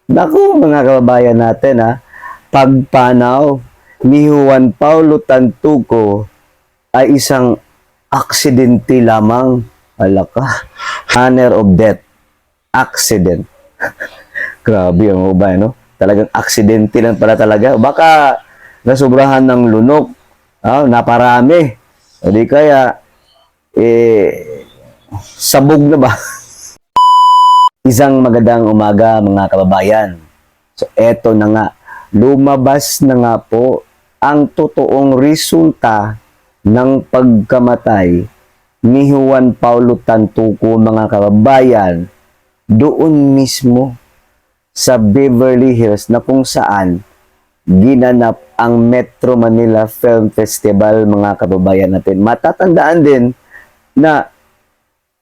Naku, mga kababayan natin ha, pagpanaw ni Juan Paulo Tantuco ay isang aksidente lamang. Alaka, manner of death, accident. Grabe ang ubay, no? Talagang aksidente lang pala talaga. Baka nasubrahan ng lunok, naparami. O di kaya, sabog na ba? Isang magandang umaga mga kababayan. So eto na nga, lumabas na nga po ang totoong resulta ng pagkamatay ni Juan Paulo Tantuco mga kababayan doon mismo sa Beverly Hills na kung saan ginanap ang Metro Manila Film Festival mga kababayan natin. Matatandaan din na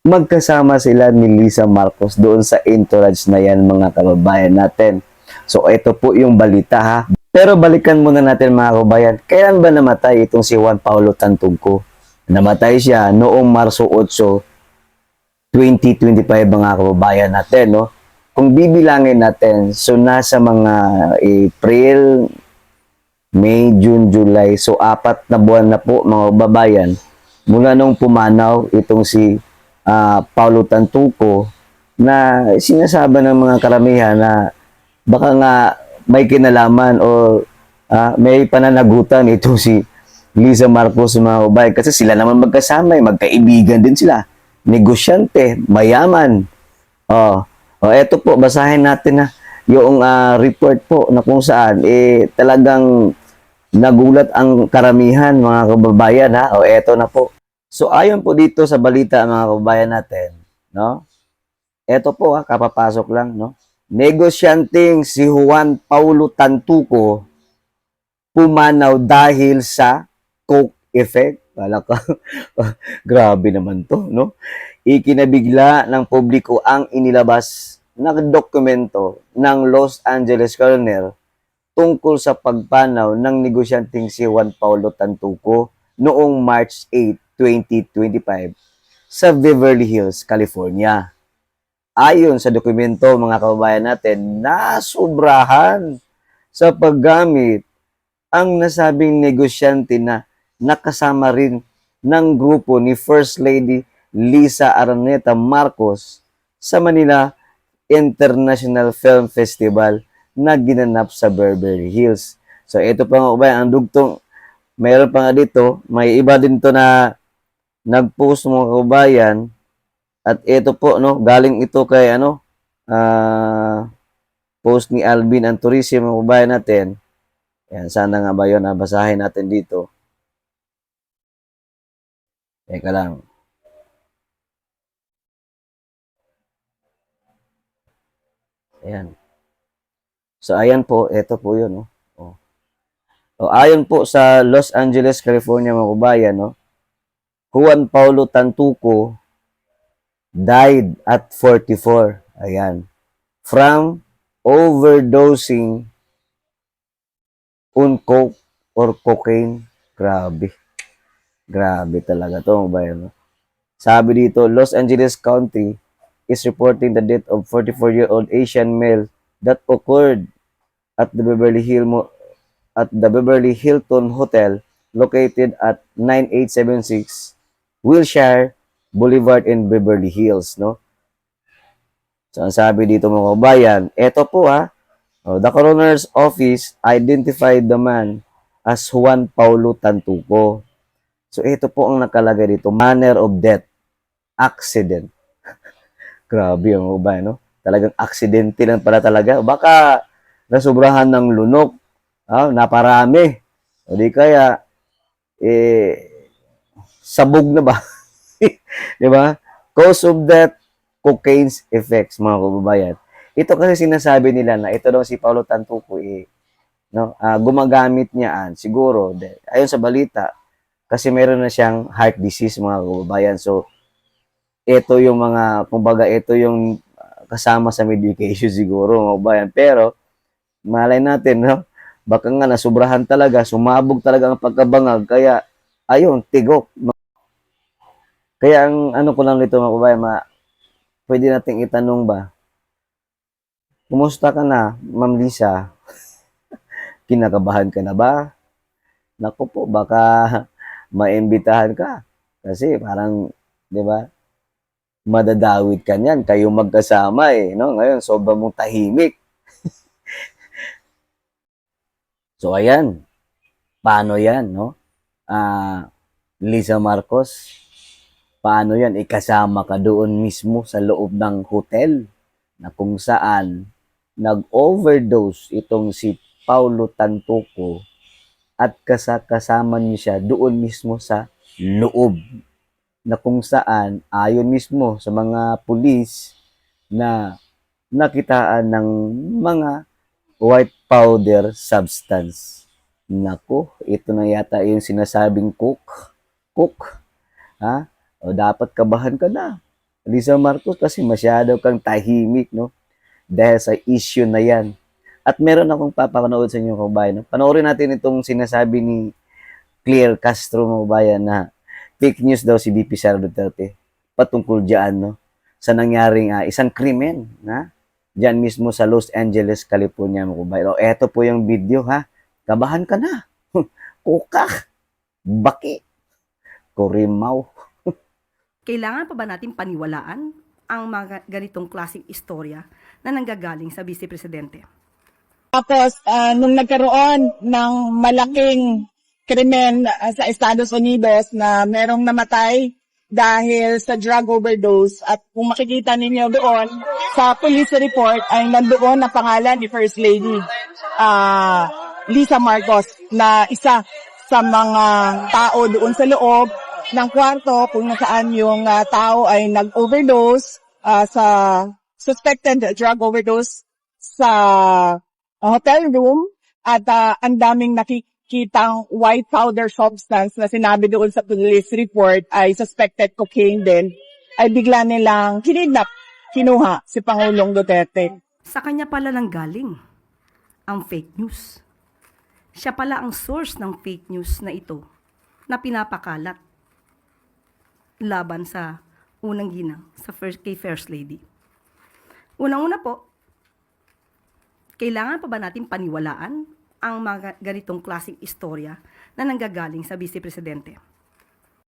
magkasama sila ni Lisa Marcos doon sa entourage na yan mga kababayan natin. So ito po yung balita ha. Pero balikan muna natin mga kababayan, kailan ba namatay itong si Juan Paulo Tantuco? Namatay siya noong Marso 8, 2025 mga kababayan natin. No? Kung bibilangin natin, so nasa mga April, May, June, July, so 4 na buwan na po mga kababayan mula nung pumanaw itong si Paulo Tantuco na sinasabi ng mga karamihan na baka nga may kinalaman o may pananagutan itong si Lisa Marcos mga kababayan kasi sila naman magkasama, magkaibigan din sila, negosyante, mayaman. Eto po, basahin natin na yung report po na kung saan talagang nagulat ang karamihan mga kababayan ha. Eto na po. So ayon po dito sa balita mga kababayan natin, no? Ito po kapapasok lang, no? Negosyanteng si Juan Paulo Tantuco pumanaw dahil sa coke effect. Wala ka. Grabe naman to, no? Ikinabigla ng publiko ang inilabas na dokumento ng Los Angeles Coroner tungkol sa pagpanaw ng negosyanteng si Juan Paulo Tantuco noong March 8, 2025 sa Beverly Hills, California. Ayon sa dokumento mga kababayan natin, nasubrahan sa paggamit ang nasabing negosyante na nakasama rin ng grupo ni First Lady Lisa Araneta Marcos sa Manila International Film Festival na ginanap sa Beverly Hills. So ito pa nga ba ang dugtong, mayroon pa nga dito, may iba din to na nag-post mga kababayan at ito po no, galing ito kay post ni Alvin Anturici mga kababayan natin. Yan, sana nga ba 'yon basahin natin dito. Teka lang. Ayan. So ayan po, ito po 'yon no. Oh. So, ayon po sa Los Angeles, California mga kababayan no, Juan Paulo Tantuco died at 44. Ayan. From overdosing on coke or cocaine. Grabe. Grabe talaga to, bayan. Sabi dito, Los Angeles County is reporting the death of 44-year-old Asian male that occurred at the Beverly Hilton Hotel located at 9876 Wilshire Boulevard in Beverly Hills, no? So, ang sabi dito mga kabayan, eto po the coroner's office identified the man as Juan Paulo Tantuco. So, ito po ang nakalagay dito, manner of death, accident. Grabe ang kabayan, no? Talagang aksidente lang pala talaga. Baka nasubrahan ng lunok, naparami. O di kaya, sabog na ba? Di ba? Cause of death, cocaine's effects, mga kababayan. Ito kasi sinasabi nila na ito daw si Paulo Tantuco, no? Gumagamit niya siguro, ayon sa balita, kasi meron na siyang heart disease, mga kababayan. So, ito yung mga, kumbaga, ito yung kasama sa medication siguro, mga kababayan. Pero, malay natin, no? Baka nga nasubrahan talaga, sumabog talaga ang pagkabangag, kaya, ayun, tigok. Kaya ang ano ko lang nito mga kababayan, pwede nating itanong ba, Kumusta ka na, Ma'am Lisa? Kinakabahan ka na ba? Naku po, baka maimbitahan ka. Kasi parang, di ba, madadawit ka niyan. Kayo magkasama eh, no? Ngayon, sobrang mong tahimik. So, ayan. Paano yan, no? Lisa Marcos, paano yan? Ikasama ka doon mismo sa loob ng hotel na kung saan nag-overdose itong si Paulo Tantuco at kasama niyo siya doon mismo sa loob na kung saan ayon mismo sa mga pulis na nakitaan ng mga white powder substance. Nako, ito na yata yung sinasabing cook. Cook, ha? O dapat kabahan ka na. Lisa Marcos kasi masyado kang tahimik, no? Dahil sa issue na yan. At meron akong papanood sa inyo, kabayan. No? Panoorin natin itong sinasabi ni Claire Castro, kabayan, na fake news daw si VP Sara Duterte patungkol dyan, no? Sa nangyaring isang krimen, na? Diyan mismo sa Los Angeles, California, mga kabayan. O, eto po yung video, ha? Kabahan ka na. Kukak. Baki. Kurimaw. Kailangan pa ba natin paniwalaan ang mga ganitong klaseng istorya na nanggagaling sa Vice Presidente? Tapos, nung nagkaroon ng malaking krimen sa Estados Unidos na merong namatay dahil sa drug overdose at kung makikita ninyo doon sa police report ay nandoon ang pangalan ni First Lady Lisa Marcos na isa sa mga tao doon sa loob ng kwarto kung nasaan yung tao ay nag-overdose sa suspected drug overdose sa hotel room at ang daming nakikitang white powder substance na sinabi doon sa police report ay suspected cocaine din, ay bigla nilang kinuha si Pangulong Duterte. Sa kanya pala nanggaling ang fake news. Siya pala ang source ng fake news na ito na pinapakalat laban sa unang ginang kay First Lady. Unang-una po, kailangan pa ba natin paniwalaan ang mga ganitong klaseng istorya na nanggagaling sa Vice Presidente?